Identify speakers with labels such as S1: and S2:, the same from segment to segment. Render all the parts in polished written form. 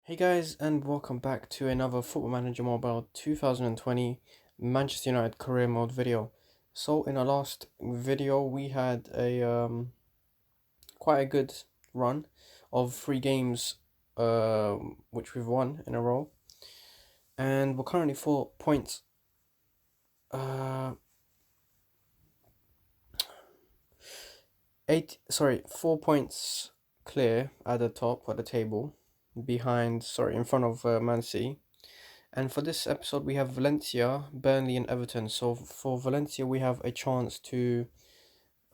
S1: Hey guys, and welcome back to another Football Manager Mobile 2020 Manchester United career mode video. So in our last video, we had a quite a good run of 3 games, which we've won in a row, and we're currently 4 points. Uh, 4 points clear at the top of the table, in front of Man City. And for this episode, we have Valencia, Burnley, and Everton. So for Valencia, we have a chance to,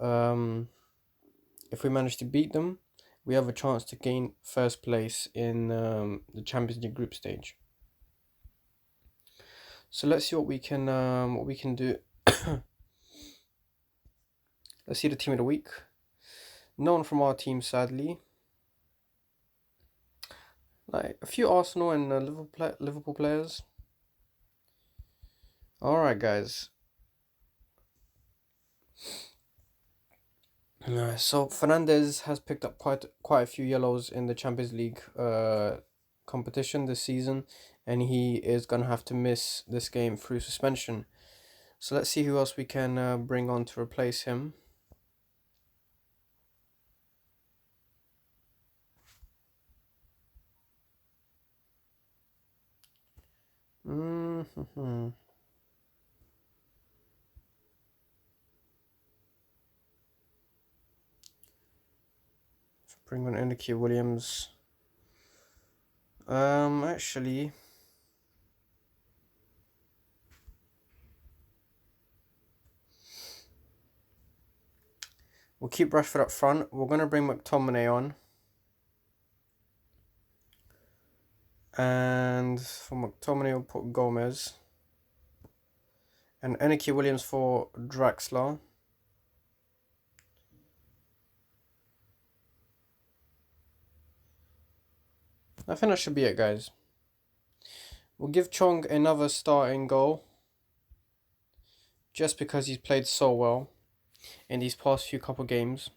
S1: if we manage to beat them, we have a chance to gain first place in the Champions League group stage. So let's see what we can do. Let's see the team of the week. No one from our team, sadly. Like a few Arsenal and Liverpool players. All right, guys. So Fernandez has picked up quite a few yellows in the Champions League competition this season, and he is gonna have to miss this game through suspension. So let's see who else we can bring on to replace him. Bring on Indicate Williams. Actually, we'll keep Rashford up front. We're gonna bring McTominay on, and for McTominay we'll put Gomez, and Indicate Williams for Draxler. I think that should be it, guys. We'll give Chong another starting goal, just because he's played so well in these past few couple games.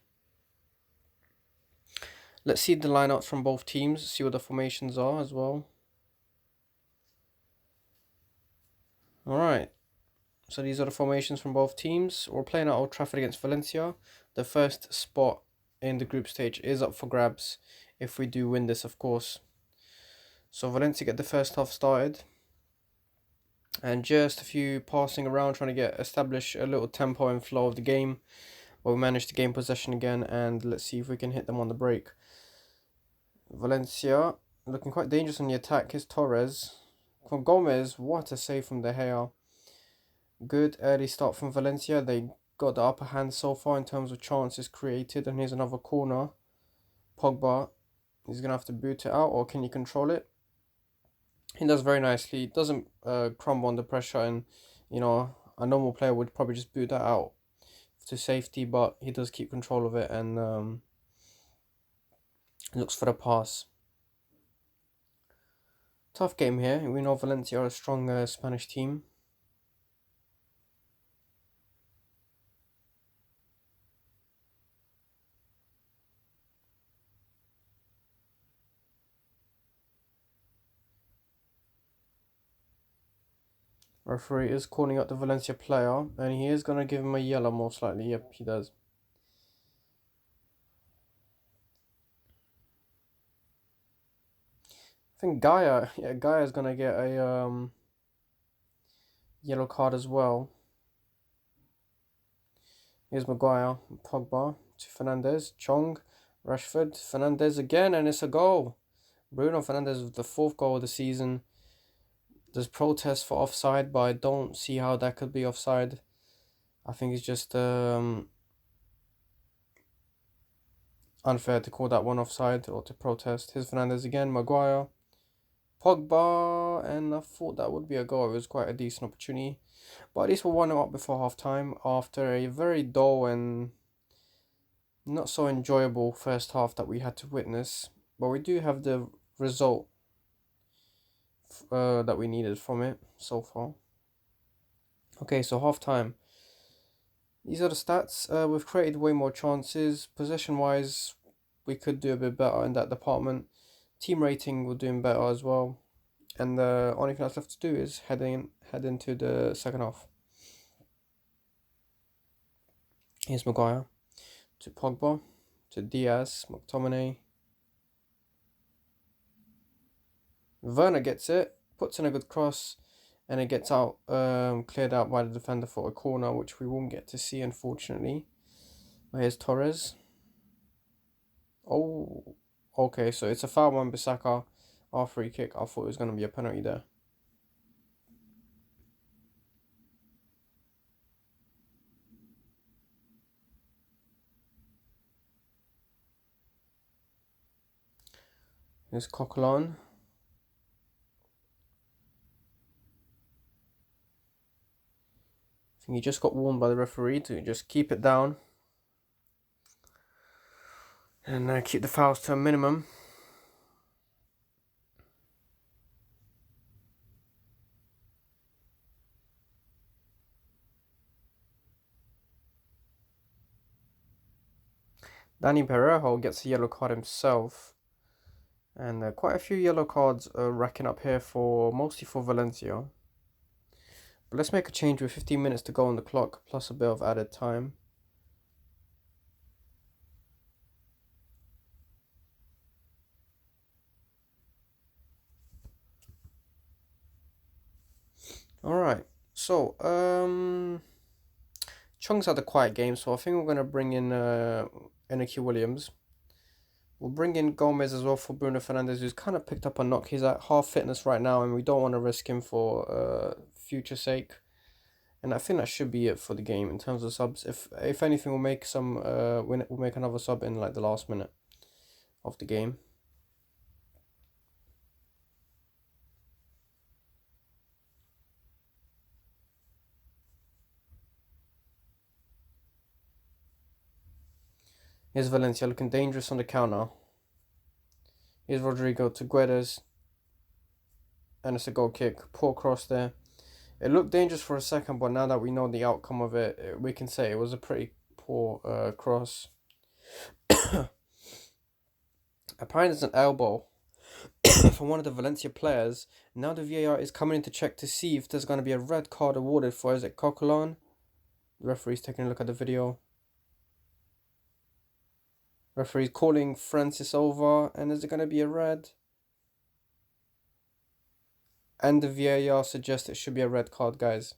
S1: Let's see the lineups from both teams, see what the formations are as well. Alright, so these are the formations from both teams. We're playing at Old Trafford against Valencia. The first spot in the group stage is up for grabs if we do win this, of course. So Valencia get the first half started, and just a few passing around trying to establish a little tempo and flow of the game, but we managed to gain possession again, and let's see if we can hit them on the break. Valencia looking quite dangerous on the attack. Here's Torres. From Gomez, what a save from De Gea. Good early start from Valencia. They got the upper hand so far in terms of chances created, and here's another corner. Pogba, he's going to have to boot it out, or can he control it? He does very nicely. He doesn't crumble under pressure, and a normal player would probably just boot that out to safety, but he does keep control of it and looks for the pass. Tough game here. We know Valencia are a strong Spanish team. Referee is calling out the Valencia player, and he is going to give him a yellow most likely. Yep, he does. I think Gaia is going to get a yellow card as well. Here's Maguire, Pogba to Fernandez, Chong, Rashford, Fernandez again, and it's a goal. Bruno Fernandes with the 4th goal of the season. There's protests for offside, but I don't see how that could be offside. I think it's just unfair to call that one offside or to protest. Here's Fernandes again, Maguire, Pogba, and I thought that would be a goal. It was quite a decent opportunity. But at least we're 1-0 up before half-time after a very dull and not so enjoyable first half that we had to witness. But we do have the result that we needed from it so far. Okay, so half-time. These are the stats. We've created way more chances. Possession-wise, we could do a bit better in that department. Team rating, we're doing better as well. And the only thing that's left to do is head into the second half. Here's Maguire to Pogba to Diaz, McTominay. Werner gets it, puts in a good cross, and it gets out, cleared out by the defender for a corner, which we won't get to see, unfortunately. But here's Torres. Oh, okay, so it's a foul on Bissaka. Our free kick. I thought it was going to be a penalty there. Here's Coquelin. I think he just got warned by the referee to just keep it down and keep the fouls to a minimum. Danny Perejo gets a yellow card himself. And quite a few yellow cards are racking up here mostly for Valencia. But let's make a change with 15 minutes to go on the clock, plus a bit of added time. Alright, so Chung's had a quiet game, so I think we're going to bring in Inaki Williams. We'll bring in Gomez as well for Bruno Fernandes, who's kind of picked up a knock. He's at half fitness right now, and we don't want to risk him for future sake. And I think that should be it for the game in terms of subs. If anything, we'll make we'll make another sub in like the last minute of the game. Here's Valencia looking dangerous on the counter. Here's Rodrigo to Guedes. And it's a goal kick. Poor cross there. It looked dangerous for a second, but now that we know the outcome of it, we can say it was a pretty poor cross. Apparently there's an elbow from one of the Valencia players. Now the VAR is coming in to check to see if there's going to be a red card awarded for, is it Coquelin? The referee's taking a look at the video. Referee's calling Francis over, and is it going to be a red? And the VAR suggests it should be a red card, guys.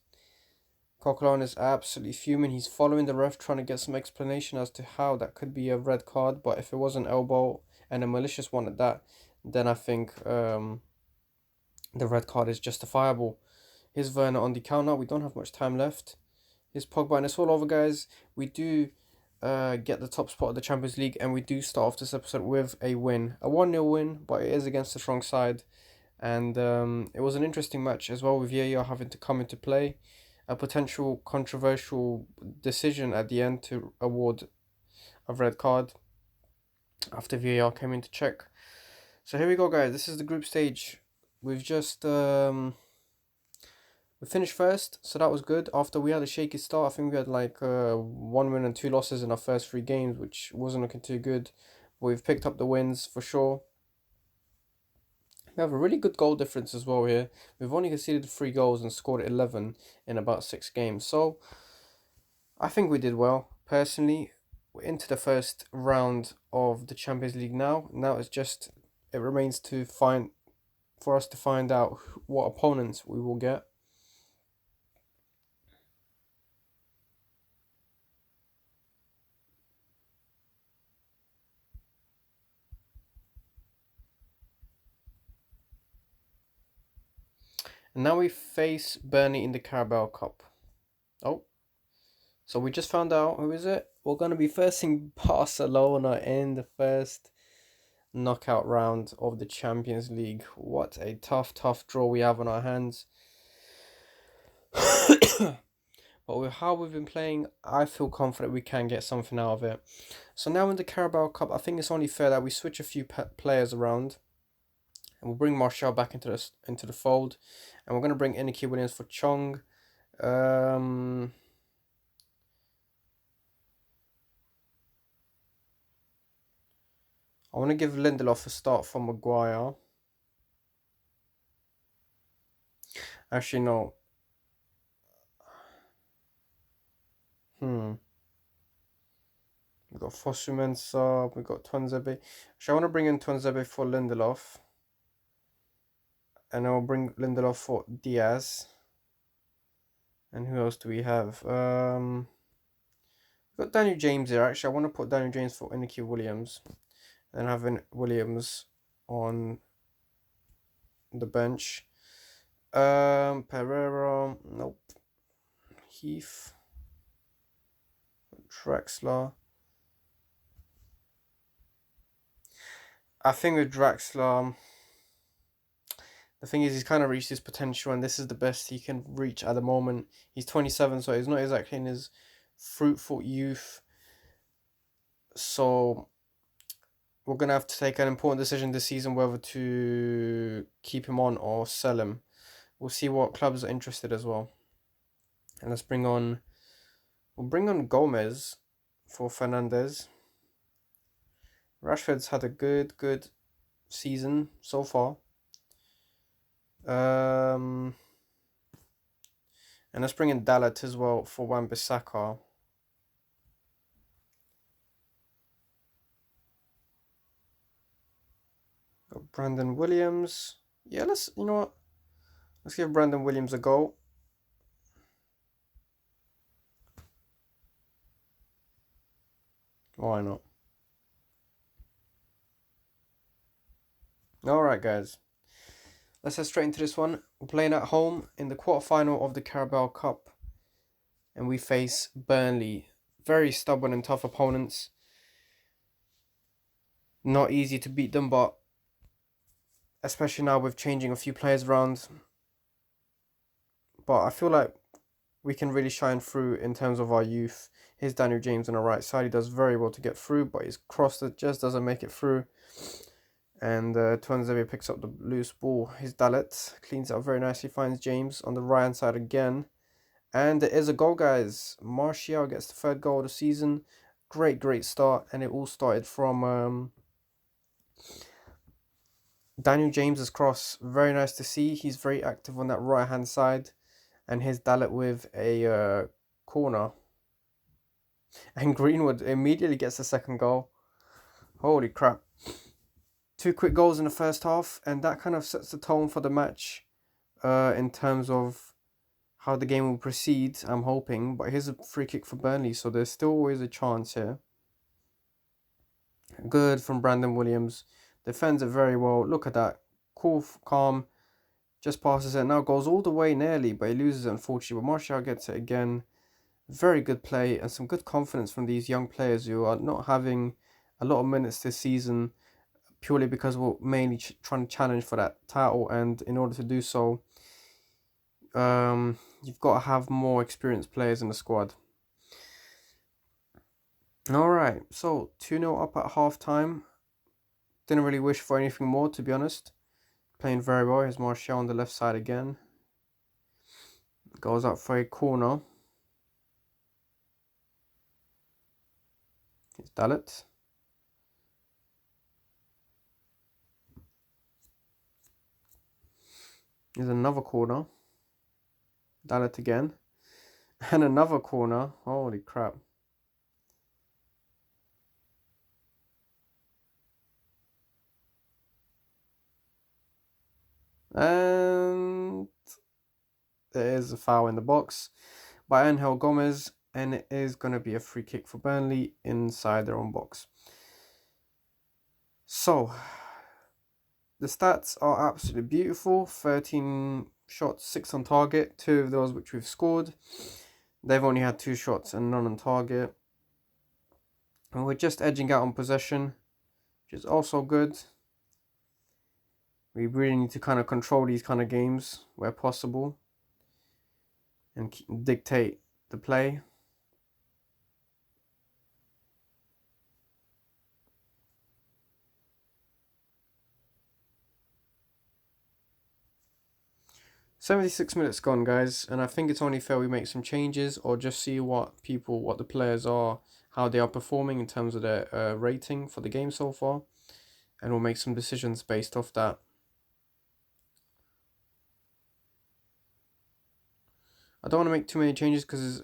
S1: Coquelin is absolutely fuming. He's following the ref, trying to get some explanation as to how that could be a red card. But if it was an elbow and a malicious one at that, then I think the red card is justifiable. Here's Werner on the counter. We don't have much time left. Here's Pogba, and it's all over, guys. We do get the top spot of the Champions League, and we do start off this episode with a win. A 1-0 win, but it is against a strong side. And it was an interesting match as well, with VAR having to come into play. A potential controversial decision at the end to award a red card after VAR came in to check. So here we go, guys. This is the group stage. We've just we finished first, so that was good. After we had a shaky start, I think we had like 1 win and 2 losses in our first 3 games, which wasn't looking too good. But we've picked up the wins for sure. We have a really good goal difference as well here. We've only conceded 3 goals and scored 11 in about 6 games. So I think we did well. Personally, we're into the first round of the Champions League now. Now it remains for us to find out what opponents we will get. And now we face Burnley in the Carabao Cup. Oh, so we just found out, who is it? We're going to be facing Barcelona in the first knockout round of the Champions League. What a tough draw we have on our hands. But with how we've been playing, I feel confident we can get something out of it. So now in the Carabao Cup, I think it's only fair that we switch a few players around. And we'll bring Martial back into the fold. And we're going to bring Inaki Williams for Chong. I want to give Lindelof a start for Maguire. Actually, no. We've got Fosu Mensah, we've got Tuanzebe. Actually, I want to bring in Tuanzebe for Lindelof. And I'll bring Lindelof for Diaz. And who else do we have? We've got Daniel James here. Actually, I want to put Daniel James for Inaki Williams. And having Williams on the bench. Pereira, nope. Heath. Draxler. I think with Draxler, the thing is he's kind of reached his potential and this is the best he can reach at the moment. He's 27, so he's not exactly in his fruitful youth. So we're going to have to take an important decision this season whether to keep him on or sell him. We'll see what clubs are interested as well. And we'll bring on Gomez for Fernandez. Rashford's had a good season so far. And let's bring in Dalit as well for Wan-Bissaka. Got Brandon Williams. Yeah, you know what? Let's give Brandon Williams a go. Why not? Alright, guys. Let's head straight into this one. We're playing at home in the quarterfinal of the Carabao Cup. And we face Burnley. Very stubborn and tough opponents. Not easy to beat them, but especially now with changing a few players around. But I feel like we can really shine through in terms of our youth. Here's Daniel James on the right side. He does very well to get through, but his cross that just doesn't make it through. And Tuanzebe picks up the loose ball. His Dalit cleans it up very nicely, finds James on the right hand side again. And there is a goal, guys. Martial gets the third goal of the season. Great start. And it all started from Daniel James's cross. Very nice to see. He's very active on that right hand side. And his Dalit with a corner. And Greenwood immediately gets the second goal. Holy crap. 2 quick goals in the first half, and that kind of sets the tone for the match in terms of how the game will proceed, I'm hoping. But here's a free kick for Burnley, so there's still always a chance here. Good from Brandon Williams. Defends it very well. Look at that. Cool, calm. Just passes it. Now goes all the way nearly, but he loses it, unfortunately. But Martial gets it again. Very good play and some good confidence from these young players who are not having a lot of minutes this season, purely because we're mainly trying to challenge for that title, and in order to do so, you've got to have more experienced players in the squad. Alright, so 2-0 up at half time. Didn't really wish for anything more, to be honest. Playing very well. Here's Martial on the left side again. Goes up for a corner. Here's Dalit. Here's another corner. Dalit again. And another corner. Holy crap. And there is a foul in the box by Angel Gomez. And it is going to be a free kick for Burnley inside their own box. So, the stats are absolutely beautiful. 13 shots, 6 on target. 2 of those which we've scored. They've only had 2 shots and none on target. And we're just edging out on possession, which is also good. We really need to kind of control these kind of games where possible and dictate the play. "76 minutes gone, guys, and I think it's only fair we make some changes or just see what the players are, how they are performing in terms of their rating for the game so far. and we'll make some decisions based off that. I don't want to make too many changes because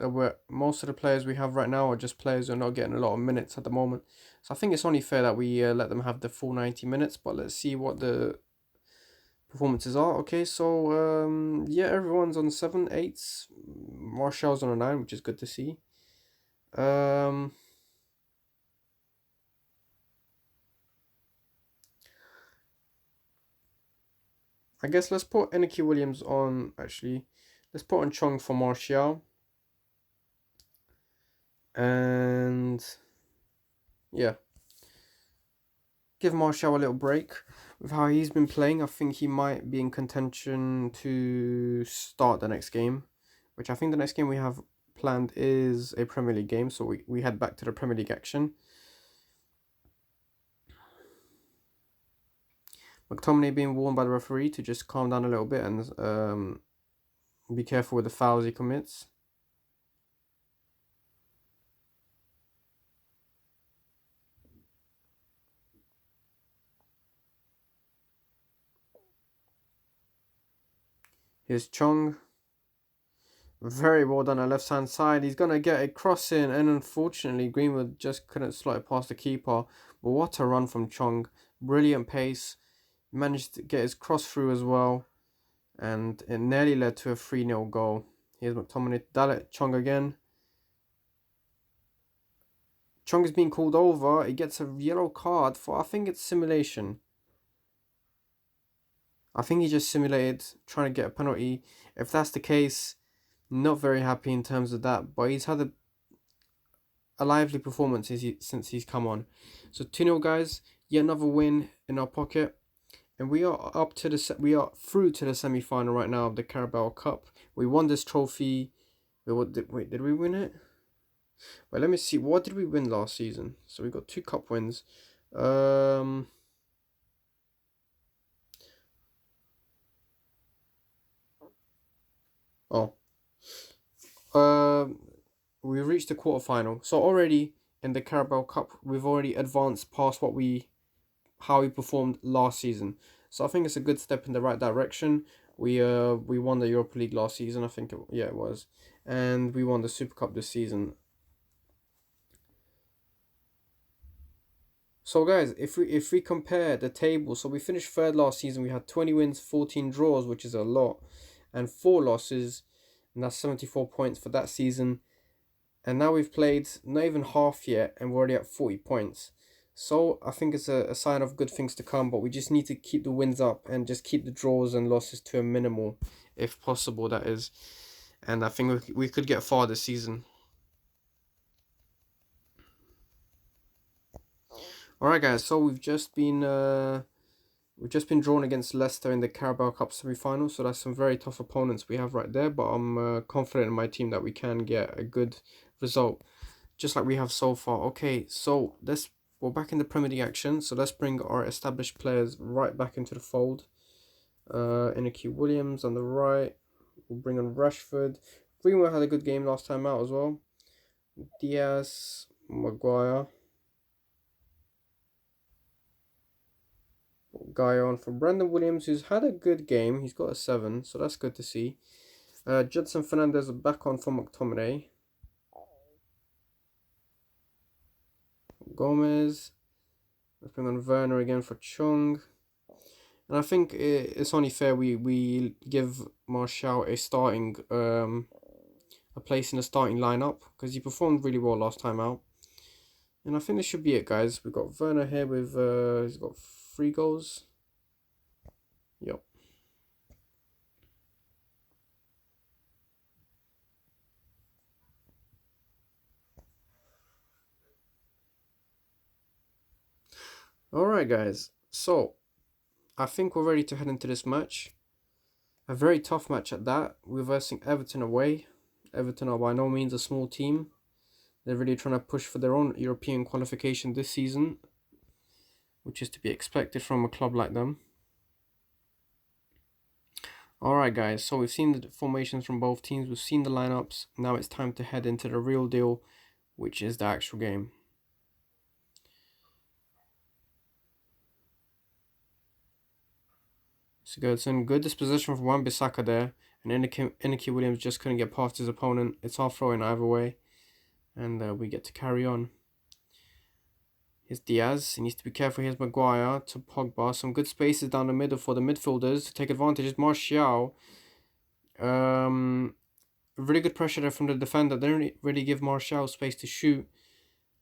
S1: most of the players we have right now are just players who are not getting a lot of minutes at the moment. So I think it's only fair that we let them have the full 90 minutes, but let's see what the performances are. Okay, so yeah, everyone's on 7, 8s. Martial's on a 9, which is good to see. I guess let's put Inaki Williams on, actually. Let's put on Chong for Martial. And yeah, give Martial a little break. With how he's been playing, I think he might be in contention to start the next game, which I think the next game we have planned is a Premier League game, so we head back to the Premier League action. McTominay being warned by the referee to just calm down a little bit and be careful with the fouls he commits. Here's Chong. Very well done on the left hand side. He's going to get a cross in, and unfortunately Greenwood just couldn't slot it past the keeper. But what a run from Chong. Brilliant pace. Managed to get his cross through as well, and it nearly led to a 3-0 goal. Here's McTominay. Dalit Chong again. Chong is being called over. He gets a yellow card for, I think it's simulation. I think he just simulated trying to get a penalty. If that's the case, not very happy in terms of that, but he's had a lively performance since he's come on. So 2-0 guys, yet another win in our pocket. And we are through to the semi-final right now of the Carabao Cup. We won this trophy. Wait, did we win it? Wait, let me see. What did we win last season? So we got 2 cup wins. Oh. We reached the quarterfinal. So already in the Carabao Cup, we've already advanced past how we performed last season. So I think it's a good step in the right direction. We won the Europa League last season, I think it was, and we won the Super Cup this season. So guys, if we compare the table, so we finished third last season. We had 20 wins, 14 draws, which is a lot, and 4 losses, and that's 74 points for that season. And now we've played not even half yet, and we're already at 40 points. So I think it's a sign of good things to come, but we just need to keep the wins up and just keep the draws and losses to a minimal, if possible, that is. And I think we could get far this season. Alright guys, so we've just been drawn against Leicester in the Carabao Cup semi-final, so that's some very tough opponents we have right there, but I'm confident in my team that we can get a good result, just like we have so far. Okay, so we're back in the Premier League action, so let's bring our established players right back into the fold. Inaki Williams on the right, we'll bring on Rashford. Greenwood had a good game last time out as well. Diaz, Maguire. Guy on for Brandon Williams, who's had a good game. He's got a 7, so that's good to see. Judson Fernandez back on for McTominay. Gomez. Let's bring on Werner again for Chung. And I think it's only fair we give Martial a place in the starting lineup, because he performed really well last time out. And I think this should be it, guys. We've got Werner here with he's got 3 goals. Yep. Alright guys, so I think we're ready to head into this match. A very tough match at that. We're versing Everton away. Everton are by no means a small team. They're really trying to push for their own European qualification this season, which is to be expected from a club like them. Alright guys, so we've seen the formations from both teams, we've seen the lineups. Now it's time to head into the real deal, which is the actual game. Sigurdsson, good disposition from Wan-Bissaka there, and Inaki Williams just couldn't get past his opponent. It's our throw in either way, and we get to carry on. Here's Diaz. He needs to be careful. Here's Maguire to Pogba. Some good spaces down the middle for the midfielders to take advantage. It's Martial. Really good pressure there from the defender. They didn't really give Martial space to shoot.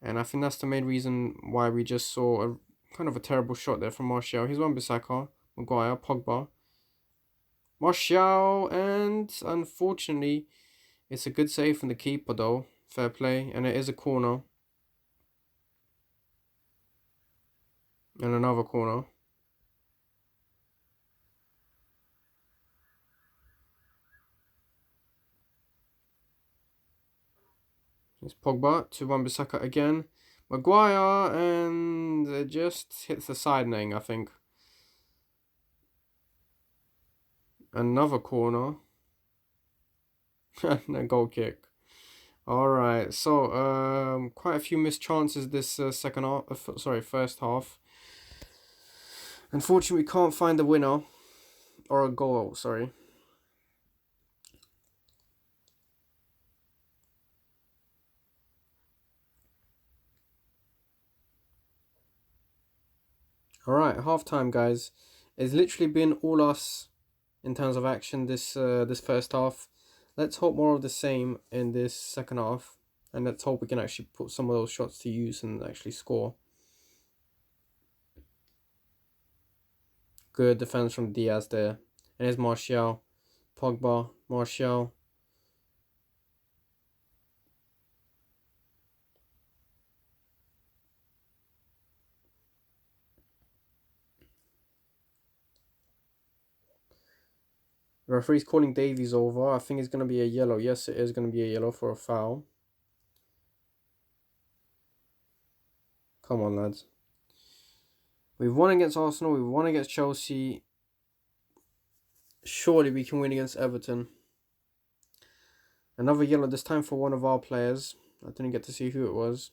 S1: And I think that's the main reason why we just saw a kind of a terrible shot there from Martial. Here's Wan-Bissaka, Maguire, Pogba. Martial, and unfortunately, it's a good save from the keeper though. Fair play. And it is a corner. And another corner. It's Pogba to Wan-Bissaka again. Maguire, and it just hits the side netting, I think. Another corner. And a goal kick. Alright, so quite a few missed chances this first half. Unfortunately, we can't find a winner. Or a goal, sorry. Alright, half-time, guys. It's literally been all us in terms of action this first half. Let's hope more of the same in this second half. And let's hope we can actually put some of those shots to use and actually score. Good defense from Diaz there. And here's Martial. Pogba, Martial. The referee's calling Davies over. I think it's going to be a yellow. Yes, it is going to be a yellow for a foul. Come on, lads. We've won against Arsenal. We've won against Chelsea. Surely we can win against Everton. Another yellow, this time for one of our players. I didn't get to see who it was.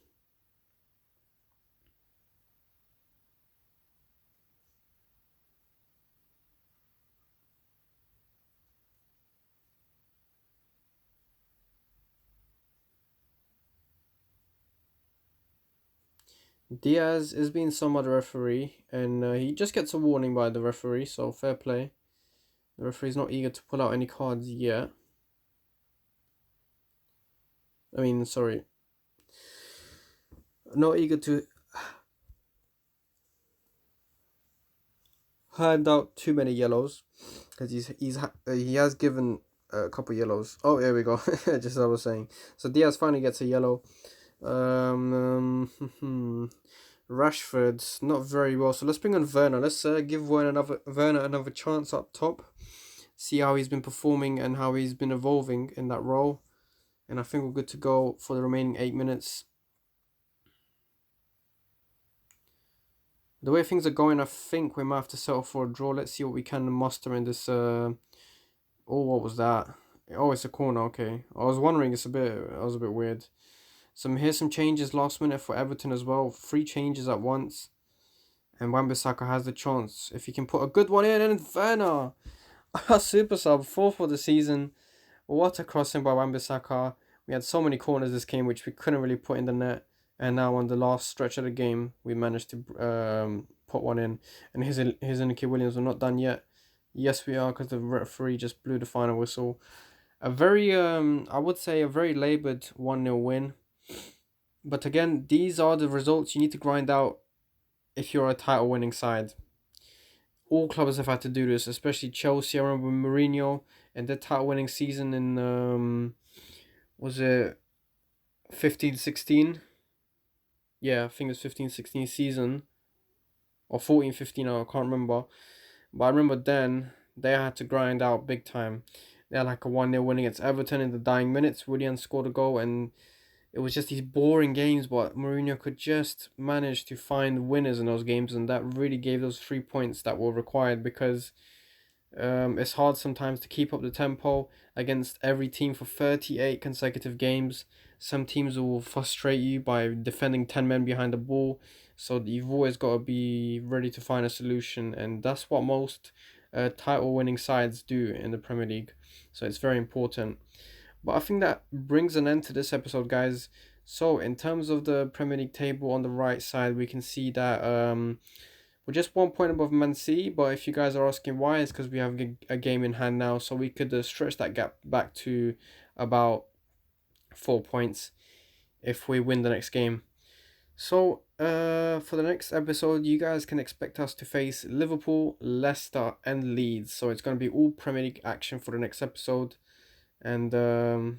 S1: Diaz is being some other referee, and he just gets a warning by the referee, so fair play. The referee's not eager to pull out any cards yet. Sorry. Not eager to hand out too many yellows, because he has given a couple yellows. Oh, here we go. Just as I was saying. So Diaz finally gets a yellow. Rashford's not very well, so let's bring on Werner. Let's give Werner another chance up top. See how he's been performing and how he's been evolving in that role. And I think we're good to go for the remaining 8 minutes. The way things are going, I think we might have to settle for a draw. Let's see what we can muster in this. Oh, what was that? Oh, it's a corner. Okay, I was wondering. I was a bit weird. Here's some changes last minute for Everton as well. 3 changes at once. And Wan-Bissaka has the chance. If he can put a good one in, and Werner, super sub, 4th for the season. What a crossing by Wan-Bissaka. We had so many corners this game which we couldn't really put in the net. And now on the last stretch of the game, we managed to put one in. And his Inaki Williams are not done yet. Yes, we are, because the referee just blew the final whistle. A very, I would say, a very laboured 1-0 win. But again, these are the results you need to grind out if you're a title winning side. All clubs have had to do this, especially Chelsea. I remember Mourinho and their title winning season in, was it 15-16? Yeah, I think it's 15-16 season. Or 14-15, I can't remember. But I remember then, they had to grind out big time. They had like a 1-0 win against Everton in the dying minutes. Willian scored a goal, and it was just these boring games, but Mourinho could just manage to find winners in those games, and that really gave those 3 points that were required, because it's hard sometimes to keep up the tempo against every team for 38 consecutive games. Some teams will frustrate you by defending 10 men behind the ball, so you've always got to be ready to find a solution, and that's what most title winning sides do in the Premier League. So it's very important. But I think that brings an end to this episode, guys. So in terms of the Premier League table on the right side, we can see that we're just 1 point above Man City. But if you guys are asking why, it's because we have a game in hand now, so we could stretch that gap back to about 4 points if we win the next game. So, for the next episode, you guys can expect us to face Liverpool, Leicester, and Leeds. So it's going to be all Premier League action for the next episode. And the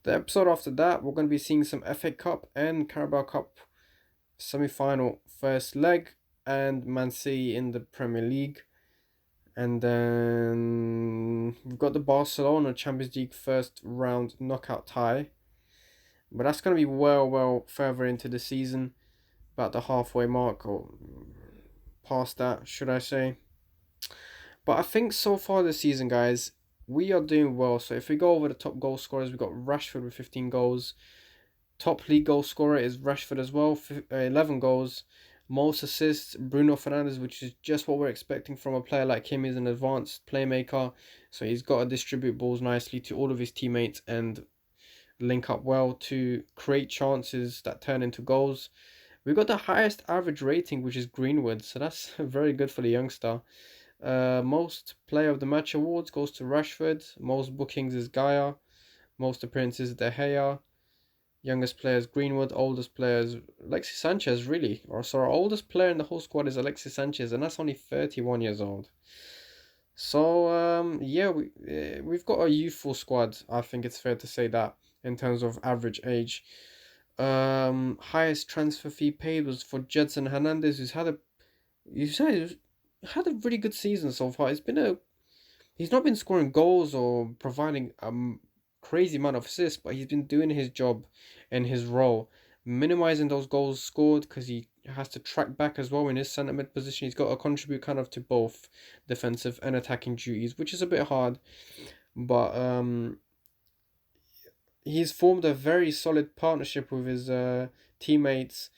S1: episode after that, we're going to be seeing some FA Cup and Carabao Cup semi-final first leg, and Man City in the Premier League. And then we've got the Barcelona Champions League first round knockout tie. But that's going to be well further into the season, about the halfway mark, or past that, should I say. But I think so far this season, guys, we are doing well. So if we go over the top goal scorers, we've got Rashford with 15 goals. Top league goal scorer is Rashford as well, 11 goals. Most assists, Bruno Fernandes, which is just what we're expecting from a player like him. He's an advanced playmaker, so he's got to distribute balls nicely to all of his teammates and link up well to create chances that turn into goals. We've got the highest average rating, which is Greenwood, so that's very good for the youngster. Most player of the match awards goes to Rashford. Most bookings is Gaia. Most appearances De Gea. Youngest players Greenwood. Oldest players Alexis Sanchez, really. Our oldest player in the whole squad is Alexis Sanchez, and that's only 31 years old. So yeah, we've got a youthful squad. I think it's fair to say that in terms of average age. Highest transfer fee paid was for Jedson Hernandez, who's had a really good season so far. He's not been scoring goals or providing crazy amount of assists, but he's been doing his job and his role, minimizing those goals scored because he has to track back as well in his centre mid position. He's got to contribute kind of to both defensive and attacking duties, which is a bit hard, but he's formed a very solid partnership with his teammates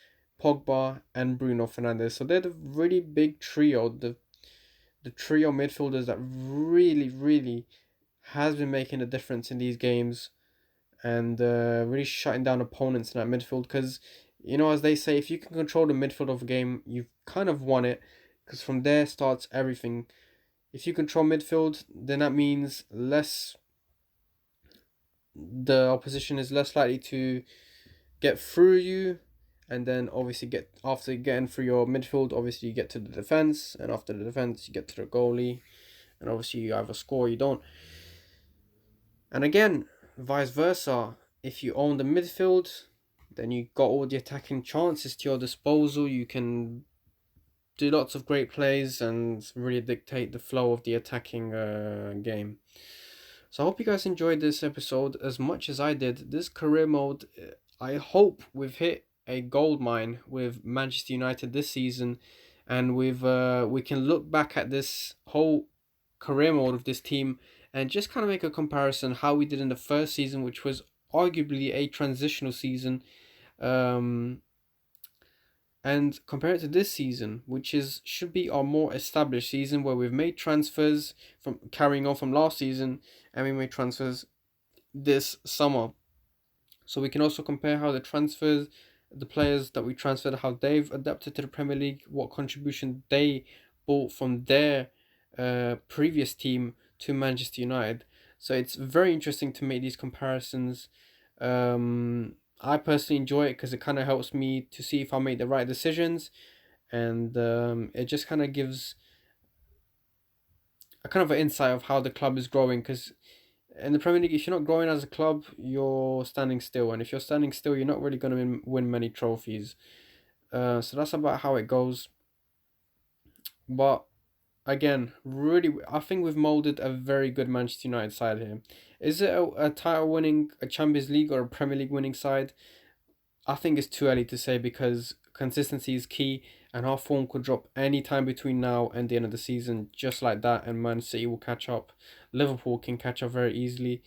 S1: Pogba and Bruno Fernandes. So they're the really big trio, the trio midfielders that really has been making a difference in these games, and really shutting down opponents in that midfield. Because, as they say, if you can control the midfield of a game, you've kind of won it, because from there starts everything. If you control midfield, then that means the opposition is less likely to get through you, and then obviously after getting through your midfield, obviously you get to the defense, and after the defense you get to the goalie, and obviously you either score or you don't. And again, vice versa, if you own the midfield, then you got all the attacking chances to your disposal. You can do lots of great plays and really dictate the flow of the attacking game. So I hope you guys enjoyed this episode as much as I did. This career mode, I hope we've hit a gold mine with Manchester United this season, and we can look back at this whole career mode of this team and just kind of make a comparison how we did in the first season, which was arguably a transitional season, and compare it to this season, which should be our more established season, where we've made transfers from carrying on from last season, and we made transfers this summer. So we can also compare how the players that we transferred, how they've adapted to the Premier League, what contribution they brought from their previous team to Manchester United. So it's very interesting to make these comparisons. I personally enjoy it because it kind of helps me to see if I make the right decisions, and it just kind of gives a kind of an insight of how the club is growing. Because in the Premier League, if you're not growing as a club, you're standing still, and if you're standing still, you're not really going to win many trophies. So that's about how it goes. But again, really, I think we've molded a very good Manchester United side here. Is it a title winning, a Champions League or a Premier League winning side? I think it's too early to say, because consistency is key, and our form could drop any time between now and the end of the season, just like that, and Man City will catch up. Liverpool can catch up very easily.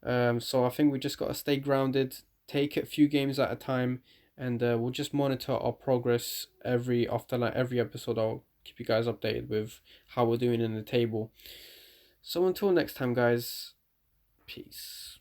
S1: So I think we just got to stay grounded, take it a few games at a time, and we'll just monitor our progress every episode. keep you guys updated with how we're doing in the table. So until next time, guys, peace.